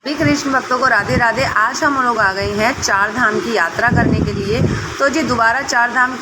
सभी कृष्ण भक्तों को राधे राधे। आज हम लोग आ गए हैं चार धाम की यात्रा करने के लिए। तो जी दोबारा चार धाम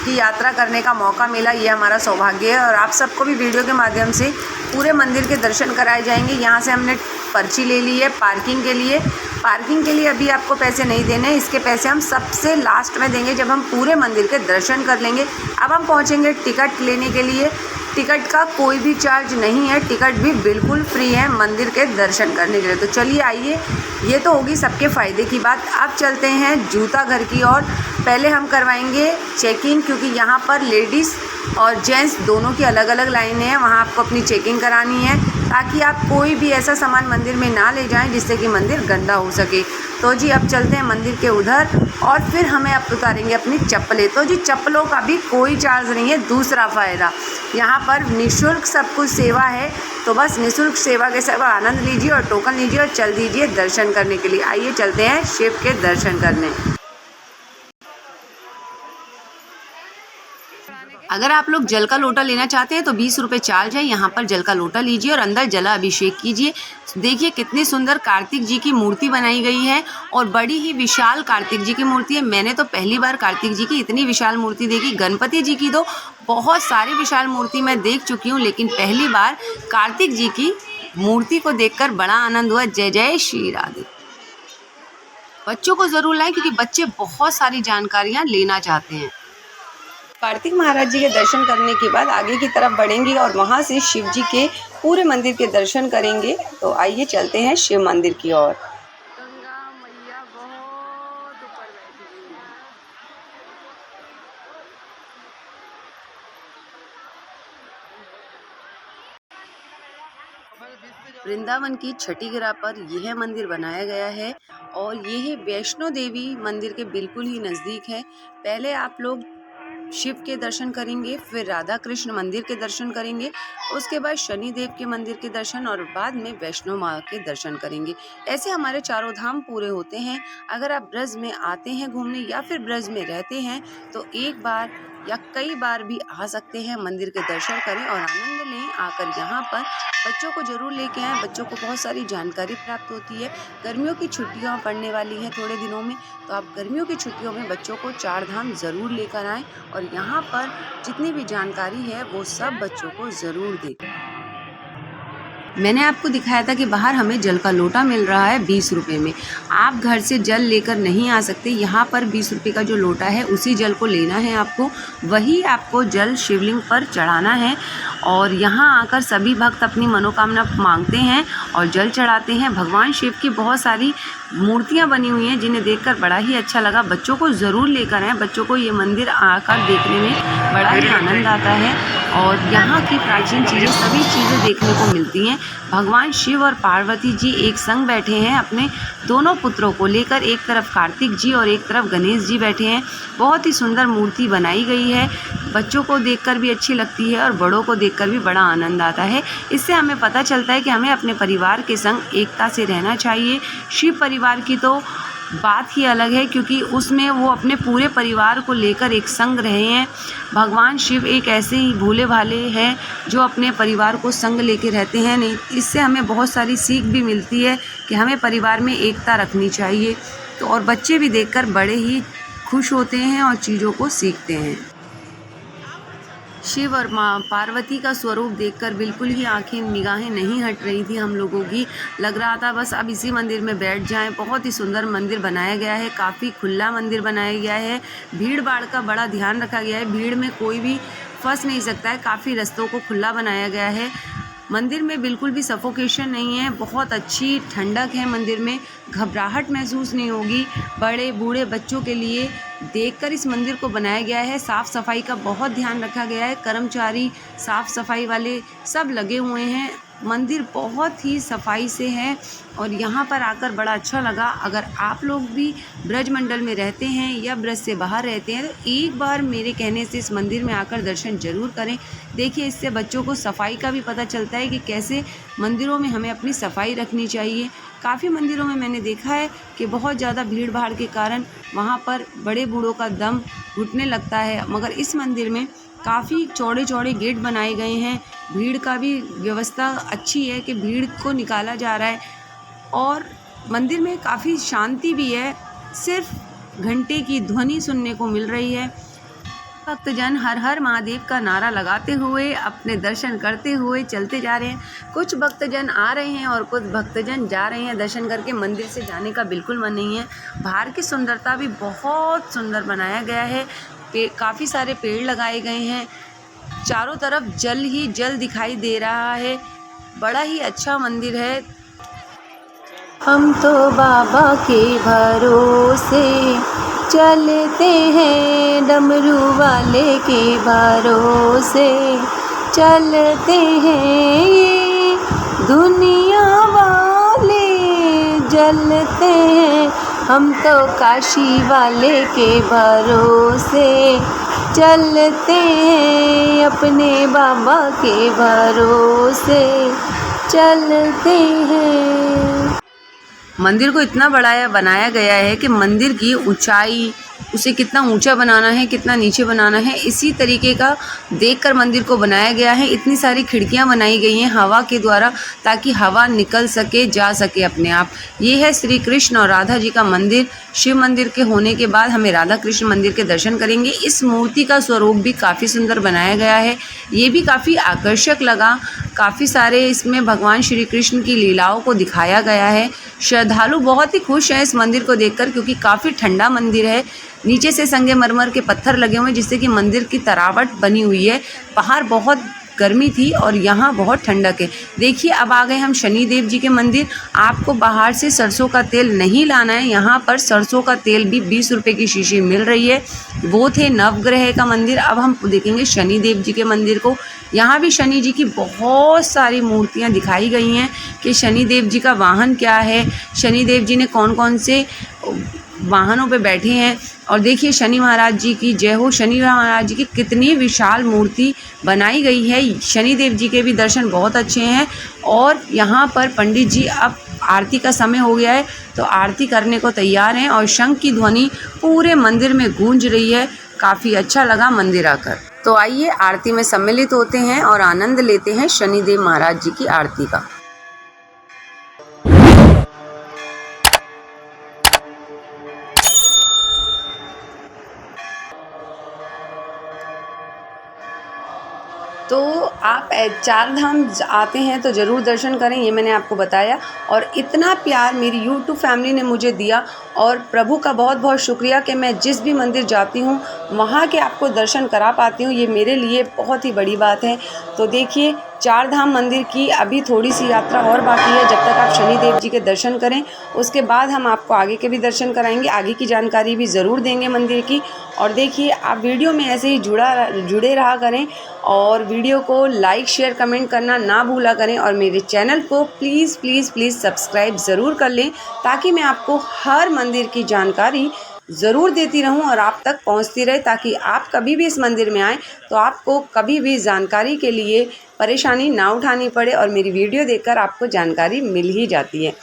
की यात्रा करने का मौका मिला, ये हमारा सौभाग्य है और आप सबको भी वीडियो के माध्यम से पूरे मंदिर के दर्शन कराए जाएंगे। यहाँ से हमने पर्ची ले ली है पार्किंग के लिए। पार्किंग के लिए अभी आपको पैसे नहीं देने, इसके पैसे हम सबसे लास्ट में देंगे जब हम पूरे मंदिर के दर्शन कर लेंगे। अब हम पहुँचेंगे टिकट लेने के लिए। टिकट का कोई भी चार्ज नहीं है, टिकट भी बिल्कुल फ्री है मंदिर के दर्शन करने के लिए। तो चलिए आइए, ये तो होगी सबके फ़ायदे की बात। अब चलते हैं जूता घर की ओर। पहले हम करवाएंगे चेकिंग, क्योंकि यहाँ पर लेडीज़ और जेंट्स दोनों की अलग अलग लाइनें हैं। वहाँ आपको अपनी चेकिंग करानी है ताकि आप कोई भी ऐसा सामान मंदिर में ना ले जाएं जिससे कि मंदिर गंदा हो सके। तो जी अब चलते हैं मंदिर के उधर और फिर हमें अब उतारेंगे अपनी चप्पलें। तो जी चप्पलों का भी कोई चार्ज नहीं है। दूसरा फ़ायदा, यहाँ पर निःशुल्क सब कुछ सेवा है। तो बस निःशुल्क सेवा के सब आनंद लीजिए और टोकन लीजिए और चल दीजिए दर्शन करने के लिए। आइए चलते हैं शिव के दर्शन करने। अगर आप लोग जल का लोटा लेना चाहते हैं तो 20 रुपये चार्ज है। यहाँ पर जल का लोटा लीजिए और अंदर जला अभिषेक कीजिए। देखिए कितनी सुंदर कार्तिक जी की मूर्ति बनाई गई है और बड़ी ही विशाल कार्तिक जी की मूर्ति है। मैंने तो पहली बार कार्तिक जी की इतनी विशाल मूर्ति देखी। गणपति जी की तो बहुत सारी विशाल मूर्ति मैं देख चुकी हूँ, लेकिन पहली बार कार्तिक जी की मूर्ति को देखकर बड़ा आनंद हुआ। जय जय श्री राधे। बच्चों को ज़रूर लाएं क्योंकि बच्चे बहुत सारी जानकारियाँ लेना चाहते हैं। कार्तिक महाराज जी के दर्शन करने के बाद आगे की तरफ बढ़ेंगे और वहाँ से शिव जी के पूरे मंदिर के दर्शन करेंगे। तो आइए चलते हैं शिव मंदिर की ओर। गंगा मैया बहुत ऊपर बैठी हुई है। वृंदावन की छठी गिरा पर यह मंदिर बनाया गया है और यह वैष्णो देवी मंदिर के बिल्कुल ही नज़दीक है। पहले आप लोग शिव के दर्शन करेंगे, फिर राधा कृष्ण मंदिर के दर्शन करेंगे, उसके बाद शनि देव के मंदिर के दर्शन और बाद में वैष्णो माँ के दर्शन करेंगे। ऐसे हमारे चारों धाम पूरे होते हैं। अगर आप ब्रज में आते हैं घूमने या फिर ब्रज में रहते हैं तो एक बार या कई बार भी आ सकते हैं, मंदिर के दर्शन करें और आनंद लें। आकर यहाँ पर बच्चों को ज़रूर लेके आएँ, बच्चों को बहुत सारी जानकारी प्राप्त होती है। गर्मियों की छुट्टियाँ पड़ने वाली हैं थोड़े दिनों में, तो आप गर्मियों की छुट्टियों में बच्चों को चार धाम ज़रूर लेकर आएँ और यहाँ पर जितनी भी जानकारी है वो सब बच्चों को ज़रूर दें। मैंने आपको दिखाया था कि बाहर हमें जल का लोटा मिल रहा है 20 रुपये में। आप घर से जल लेकर नहीं आ सकते, यहाँ पर 20 रुपये का जो लोटा है उसी जल को लेना है आपको, वही आपको जल शिवलिंग पर चढ़ाना है। और यहाँ आकर सभी भक्त अपनी मनोकामना मांगते हैं और जल चढ़ाते हैं। भगवान शिव की बहुत सारी मूर्तियाँ बनी हुई हैं जिन्हें देखकर बड़ा ही अच्छा लगा। बच्चों को ज़रूर लेकर आएँ, बच्चों को ये मंदिर आकर देखने में बड़ा ही आनंद आता है और यहाँ की प्राचीन चीज़ें सभी चीज़ें देखने को मिलती हैं। भगवान शिव और पार्वती जी एक संग बैठे हैं अपने दोनों पुत्रों को लेकर। एक तरफ कार्तिक जी और एक तरफ गणेश जी बैठे हैं। बहुत ही सुंदर मूर्ति बनाई गई है, बच्चों को देखकर भी अच्छी लगती है और बड़ों को देखकर भी बड़ा आनंद आता है। इससे हमें पता चलता है कि हमें अपने परिवार के संग एकता से रहना चाहिए। शिव परिवार की तो बात ही अलग है क्योंकि उसमें वो अपने पूरे परिवार को लेकर एक संग रहे हैं। भगवान शिव एक ऐसे ही भोले भाले हैं जो अपने परिवार को संग लेके रहते हैं। नहीं, इससे हमें बहुत सारी सीख भी मिलती है कि हमें परिवार में एकता रखनी चाहिए। तो और बच्चे भी देखकर बड़े ही खुश होते हैं और चीज़ों को सीखते हैं। शिव और माँ पार्वती का स्वरूप देखकर बिल्कुल ही आंखें निगाहें नहीं हट रही थी हम लोगों की। लग रहा था बस अब इसी मंदिर में बैठ जाएं। बहुत ही सुंदर मंदिर बनाया गया है, काफ़ी खुला मंदिर बनाया गया है। भीड़ भाड़ का बड़ा ध्यान रखा गया है, भीड़ में कोई भी फंस नहीं सकता है। काफ़ी रास्तों को खुला बनाया गया है। मंदिर में बिल्कुल भी सफोकेशन नहीं है, बहुत अच्छी ठंडक है मंदिर में, घबराहट महसूस नहीं होगी। बड़े बूढ़े बच्चों के लिए देखकर इस मंदिर को बनाया गया है। साफ़ सफाई का बहुत ध्यान रखा गया है, कर्मचारी साफ़ सफाई वाले सब लगे हुए हैं। मंदिर बहुत ही सफाई से है और यहाँ पर आकर बड़ा अच्छा लगा। अगर आप लोग भी ब्रज मंडल में रहते हैं या ब्रज से बाहर रहते हैं तो एक बार मेरे कहने से इस मंदिर में आकर दर्शन ज़रूर करें। देखिए इससे बच्चों को सफाई का भी पता चलता है कि कैसे मंदिरों में हमें अपनी सफाई रखनी चाहिए। काफ़ी मंदिरों में मैंने देखा है कि बहुत ज़्यादा भीड़ भाड़ के कारण वहाँ पर बड़े बूढ़ों का दम घुटने लगता है, मगर इस मंदिर में काफ़ी चौड़े चौड़े गेट बनाए गए हैं। भीड़ का भी व्यवस्था अच्छी है कि भीड़ को निकाला जा रहा है और मंदिर में काफ़ी शांति भी है, सिर्फ घंटे की ध्वनि सुनने को मिल रही है। भक्तजन हर हर महादेव का नारा लगाते हुए अपने दर्शन करते हुए चलते जा रहे हैं। कुछ भक्तजन आ रहे हैं और कुछ भक्तजन जा रहे हैं दर्शन करके। मंदिर से जाने का बिल्कुल मन नहीं है। बाहर की सुंदरता भी बहुत सुंदर बनाया गया है। काफ़ी सारे पेड़ लगाए गए हैं, चारों तरफ जल ही जल दिखाई दे रहा है। बड़ा ही अच्छा मंदिर है। हम तो बाबा के भरोसे चलते हैं, डमरू वाले के भरोसे चलते हैं, ये दुनिया वाले जलते हैं। हम तो काशी वाले के भरोसे चलते हैं, अपने बाबा के भरोसे चलते हैं। मंदिर को इतना बड़ा बनाया गया है कि मंदिर की ऊंचाई, उसे कितना ऊंचा बनाना है, कितना नीचे बनाना है, इसी तरीके का देखकर मंदिर को बनाया गया है। इतनी सारी खिड़कियां बनाई गई हैं हवा के द्वारा, ताकि हवा निकल सके, जा सके अपने आप। ये है श्री कृष्ण और राधा जी का मंदिर। शिव मंदिर के होने के बाद हमें राधा कृष्ण मंदिर के दर्शन करेंगे। इस मूर्ति का स्वरूप भी काफ़ी सुंदर बनाया गया है। ये भी काफ़ी आकर्षक लगा। काफ़ी सारे इसमें भगवान श्री कृष्ण की लीलाओं को दिखाया गया है। श्रद्धालु बहुत ही खुश हैं इस मंदिर को देखकर, क्योंकि काफ़ी ठंडा मंदिर है। नीचे से संगमरमर के पत्थर लगे हुए हैं, जिससे कि मंदिर की तरावट बनी हुई है। बाहर बहुत गर्मी थी और यहाँ बहुत ठंडक है। देखिए, अब आ गए हम शनिदेव जी के मंदिर। आपको बाहर से सरसों का तेल नहीं लाना है। यहाँ पर सरसों का तेल भी 20 रुपये की शीशी मिल रही है। वो थे नवग्रह का मंदिर। अब हम देखेंगे शनिदेव जी के मंदिर को। यहाँ भी शनि जी की बहुत सारी मूर्तियाँ दिखाई गई हैं कि शनिदेव जी का वाहन क्या है, शनिदेव जी ने कौन कौन से वाहनों पे बैठे हैं। और देखिए शनि महाराज जी की जय हो। शनि महाराज जी की कितनी विशाल मूर्ति बनाई गई है। शनिदेव जी के भी दर्शन बहुत अच्छे हैं। और यहाँ पर पंडित जी, अब आरती का समय हो गया है तो आरती करने को तैयार हैं और शंख की ध्वनि पूरे मंदिर में गूंज रही है। काफ़ी अच्छा लगा मंदिर आकर। तो आइए आरती में सम्मिलित होते हैं और आनंद लेते हैं शनिदेव महाराज जी की आरती का। तो आप चार धाम आते हैं तो ज़रूर दर्शन करें, ये मैंने आपको बताया। और इतना प्यार मेरी YouTube फैमिली ने मुझे दिया, और प्रभु का बहुत बहुत शुक्रिया कि मैं जिस भी मंदिर जाती हूँ वहाँ के आपको दर्शन करा पाती हूँ। ये मेरे लिए बहुत ही बड़ी बात है। तो देखिए, चार धाम मंदिर की अभी थोड़ी सी यात्रा और बाकी है। जब तक आप शनिदेव जी के दर्शन करें, उसके बाद हम आपको आगे के भी दर्शन कराएंगे, आगे की जानकारी भी ज़रूर देंगे मंदिर की। और देखिए, आप वीडियो में ऐसे ही जुड़े रहा करें, और वीडियो को लाइक शेयर कमेंट करना ना भूला करें। और मेरे चैनल को प्लीज़ प्लीज़ प्लीज़ सब्सक्राइब ज़रूर कर लें, ताकि मैं आपको हर मंदिर की जानकारी ज़रूर देती रहूं और आप तक पहुंचती रहे, ताकि आप कभी भी इस मंदिर में आएँ तो आपको कभी भी जानकारी के लिए परेशानी ना उठानी पड़े, और मेरी वीडियो देखकर आपको जानकारी मिल ही जाती है।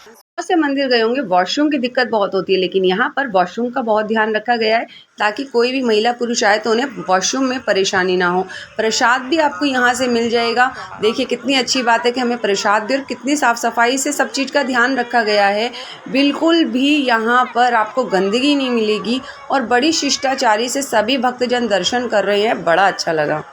बहुत से मंदिर गए होंगे, वॉशरूम की दिक्कत बहुत होती है, लेकिन यहाँ पर वॉशरूम का बहुत ध्यान रखा गया है, ताकि कोई भी महिला पुरुष आए तो उन्हें वॉशरूम में परेशानी ना हो। प्रसाद भी आपको यहाँ से मिल जाएगा। देखिए कितनी अच्छी बात है कि हमें प्रसाद भी, और कितनी साफ़ सफाई से सब चीज़ का ध्यान रखा गया है। बिल्कुल भी यहाँ पर आपको गंदगी नहीं मिलेगी, और बड़ी शिष्टाचारी से सभी भक्तजन दर्शन कर रहे हैं। बड़ा अच्छा लगा।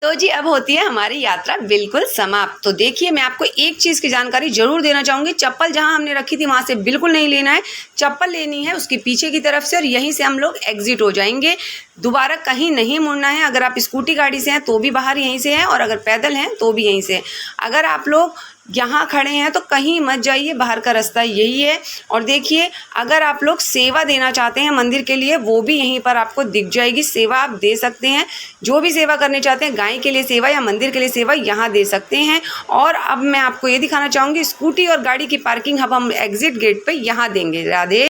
तो जी, अब होती है हमारी यात्रा बिल्कुल समाप्त। तो देखिए, मैं आपको एक चीज़ की जानकारी ज़रूर देना चाहूँगी। चप्पल जहाँ हमने रखी थी वहाँ से बिल्कुल नहीं लेना है। चप्पल लेनी है उसके पीछे की तरफ से, और यहीं से हम लोग एग्जिट हो जाएंगे। दोबारा कहीं नहीं मुड़ना है। अगर आप स्कूटी गाड़ी से हैं तो भी बाहर यहीं से है, और अगर पैदल हैं तो भी यहीं से। अगर आप लोग यहाँ खड़े हैं तो कहीं मत जाइए, बाहर का रास्ता यही है। और देखिए, अगर आप लोग सेवा देना चाहते हैं मंदिर के लिए, वो भी यहीं पर आपको दिख जाएगी। सेवा आप दे सकते हैं, जो भी सेवा करने चाहते हैं, गाय के लिए सेवा या मंदिर के लिए सेवा, यहाँ दे सकते हैं। और अब मैं आपको ये दिखाना चाहूँगी, स्कूटी और गाड़ी की पार्किंग अब हम एग्जिट गेट पे यहाँ देंगे। राधे।